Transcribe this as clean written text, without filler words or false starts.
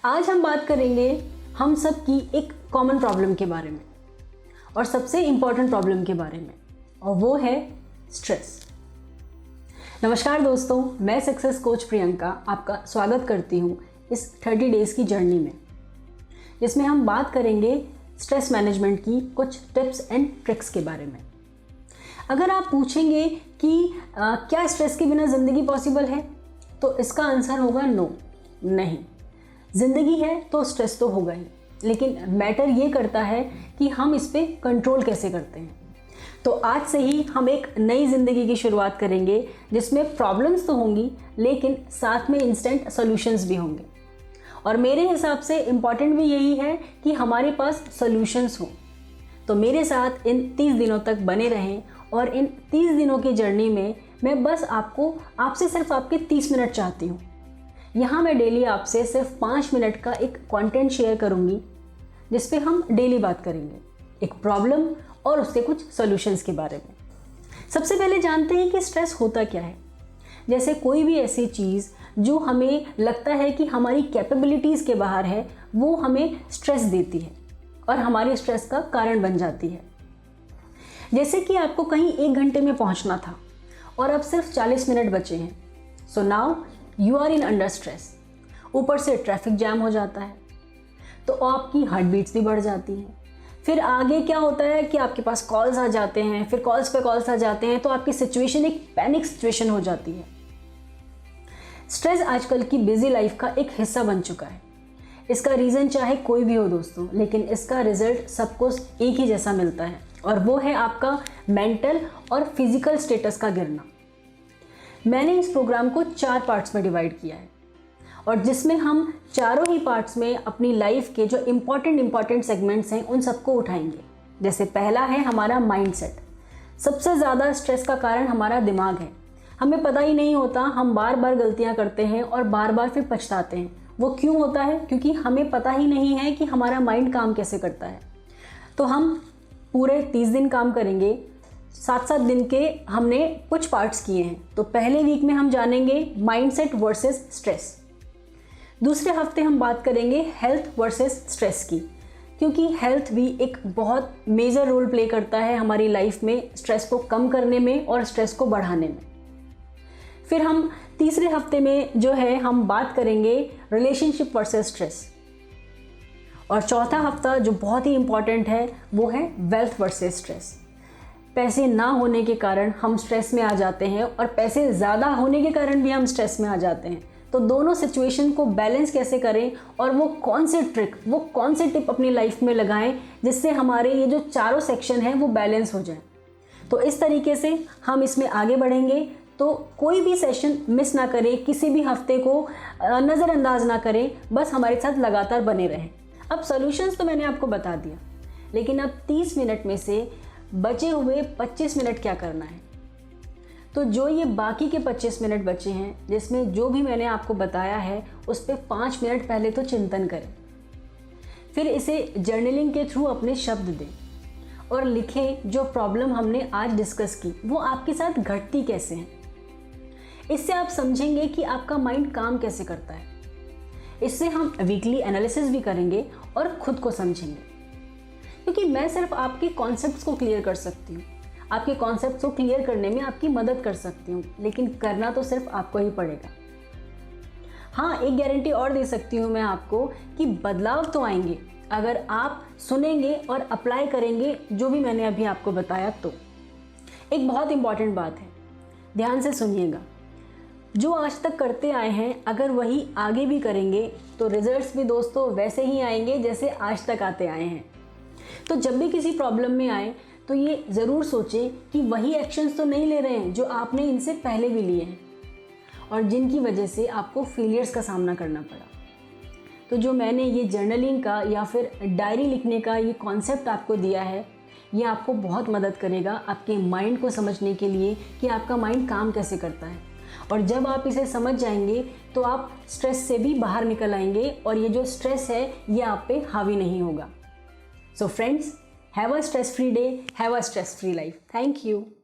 आज हम बात करेंगे हम सब की एक कॉमन प्रॉब्लम के बारे में और सबसे इम्पॉर्टेंट प्रॉब्लम के बारे में, और वो है स्ट्रेस। नमस्कार दोस्तों, मैं सक्सेस कोच प्रियंका आपका स्वागत करती हूँ इस 30 डेज़ की जर्नी में, जिसमें हम बात करेंगे स्ट्रेस मैनेजमेंट की कुछ टिप्स एंड ट्रिक्स के बारे में। अगर आप पूछेंगे कि क्या स्ट्रेस के बिना ज़िंदगी पॉसिबल है, तो इसका आंसर होगा नो, नहीं। ज़िंदगी है तो स्ट्रेस तो होगा ही, लेकिन मैटर ये करता है कि हम इस पे कंट्रोल कैसे करते हैं। तो आज से ही हम एक नई ज़िंदगी की शुरुआत करेंगे जिसमें प्रॉब्लम्स तो होंगी, लेकिन साथ में इंस्टेंट सॉल्यूशंस भी होंगे। और मेरे हिसाब से इम्पॉर्टेंट भी यही है कि हमारे पास सॉल्यूशंस हों। तो मेरे साथ इन 30 दिनों तक बने रहें, और इन 30 दिनों की जर्नी में मैं बस आपसे सिर्फ आपके 30 मिनट चाहती हूँ। यहाँ मैं डेली आपसे सिर्फ 5 मिनट का एक कंटेंट शेयर करूँगी, जिस पे हम डेली बात करेंगे एक प्रॉब्लम और उसके कुछ सॉल्यूशंस के बारे में। सबसे पहले जानते हैं कि स्ट्रेस होता क्या है। जैसे कोई भी ऐसी चीज़ जो हमें लगता है कि हमारी कैपेबिलिटीज़ के बाहर है, वो हमें स्ट्रेस देती है और हमारे स्ट्रेस का कारण बन जाती है। जैसे कि आपको कहीं 1 घंटे में पहुंचना था और अब सिर्फ 40 मिनट बचे हैं। So now you are in under stress. ऊपर से ट्रैफिक जैम हो जाता है तो आपकी हार्ट बीट्स भी बढ़ जाती हैं। फिर आगे क्या होता है कि आपके पास कॉल्स आ जाते हैं, फिर कॉल्स पे कॉल्स आ जाते हैं, तो आपकी सिचुएशन एक पैनिक सिचुएशन हो जाती है। स्ट्रेस आजकल की बिजी लाइफ का एक हिस्सा बन चुका है। इसका रीज़न चाहे कोई भी हो दोस्तों, लेकिन इसका रिजल्ट सबको एक ही जैसा मिलता है, और वो है आपका मेंटल और फिजिकल स्टेटस का गिरना। मैंने इस प्रोग्राम को 4 पार्ट्स में डिवाइड किया है, और जिसमें हम चारों ही पार्ट्स में अपनी लाइफ के जो इम्पॉर्टेंट सेगमेंट्स हैं उन सबको उठाएंगे। जैसे पहला है हमारा माइंडसेट। सबसे ज़्यादा स्ट्रेस का कारण हमारा दिमाग है। हमें पता ही नहीं होता, हम बार बार गलतियां करते हैं और बार बार फिर पछताते हैं। वो क्यों होता है? क्योंकि हमें पता ही नहीं है कि हमारा माइंड काम कैसे करता है। तो हम पूरे 30 दिन काम करेंगे। 7-7 दिन के हमने कुछ पार्ट्स किए हैं। तो पहले वीक में हम जानेंगे माइंडसेट वर्सेस स्ट्रेस। दूसरे हफ्ते हम बात करेंगे हेल्थ वर्सेस स्ट्रेस की, क्योंकि हेल्थ भी एक बहुत मेजर रोल प्ले करता है हमारी लाइफ में, स्ट्रेस को कम करने में और स्ट्रेस को बढ़ाने में। फिर हम तीसरे हफ्ते में जो है हम बात करेंगे रिलेशनशिप वर्सेस स्ट्रेस। और चौथा हफ्ता जो बहुत ही इम्पॉर्टेंट है वो है वेल्थ वर्सेस स्ट्रेस। पैसे ना होने के कारण हम स्ट्रेस में आ जाते हैं, और पैसे ज़्यादा होने के कारण भी हम स्ट्रेस में आ जाते हैं। तो दोनों सिचुएशन को बैलेंस कैसे करें, और वो कौन से ट्रिक, वो कौन से टिप अपनी लाइफ में लगाएं जिससे हमारे ये जो चारों सेक्शन हैं वो बैलेंस हो जाए। तो इस तरीके से हम इसमें आगे बढ़ेंगे। तो कोई भी सेशन मिस ना करें, किसी भी हफ्ते को नज़रअंदाज ना करें, बस हमारे साथ लगातार बने रहें। अब सॉल्यूशंस तो मैंने आपको बता दिया, लेकिन अब 30 मिनट में से बचे हुए 25 मिनट क्या करना है। तो जो ये बाकी के 25 मिनट बचे हैं, जिसमें जो भी मैंने आपको बताया है उस पर 5 मिनट पहले तो चिंतन करें। फिर इसे जर्नलिंग के थ्रू अपने शब्द दें और लिखें जो प्रॉब्लम हमने आज डिस्कस की वो आपके साथ घटती कैसे हैं। इससे आप समझेंगे कि आपका माइंड काम कैसे करता है। इससे हम वीकली एनालिसिस भी करेंगे और खुद को समझेंगे, क्योंकि मैं सिर्फ आपके कॉन्सेप्ट्स को क्लियर कर सकती हूँ, आपके कॉन्सेप्ट्स को क्लियर करने में आपकी मदद कर सकती हूँ, लेकिन करना तो सिर्फ आपको ही पड़ेगा। हाँ, एक गारंटी और दे सकती हूँ मैं आपको कि बदलाव तो आएंगे अगर आप सुनेंगे और अप्लाई करेंगे जो भी मैंने अभी आपको बताया। तो एक बहुत इंपॉर्टेंट बात है, ध्यान से सुनिएगा। जो आज तक करते आए हैं, अगर वही आगे भी करेंगे तो रिजल्ट्स भी दोस्तों वैसे ही आएंगे जैसे आज तक आते आए हैं। तो जब भी किसी प्रॉब्लम में आए तो ये ज़रूर सोचें कि वही एक्शंस तो नहीं ले रहे हैं जो आपने इनसे पहले भी लिए हैं और जिनकी वजह से आपको फेलियर्स का सामना करना पड़ा। तो जो मैंने ये जर्नलिंग का या फिर डायरी लिखने का ये कॉन्सेप्ट आपको दिया है, ये आपको बहुत मदद करेगा आपके माइंड को समझने के लिए कि आपका माइंड काम कैसे करता है। और जब आप इसे समझ जाएंगे तो आप स्ट्रेस से भी बाहर निकल आएंगे, और ये जो स्ट्रेस है ये आप पे हावी नहीं होगा। So friends, have a stress-free day, have a stress-free life. Thank you.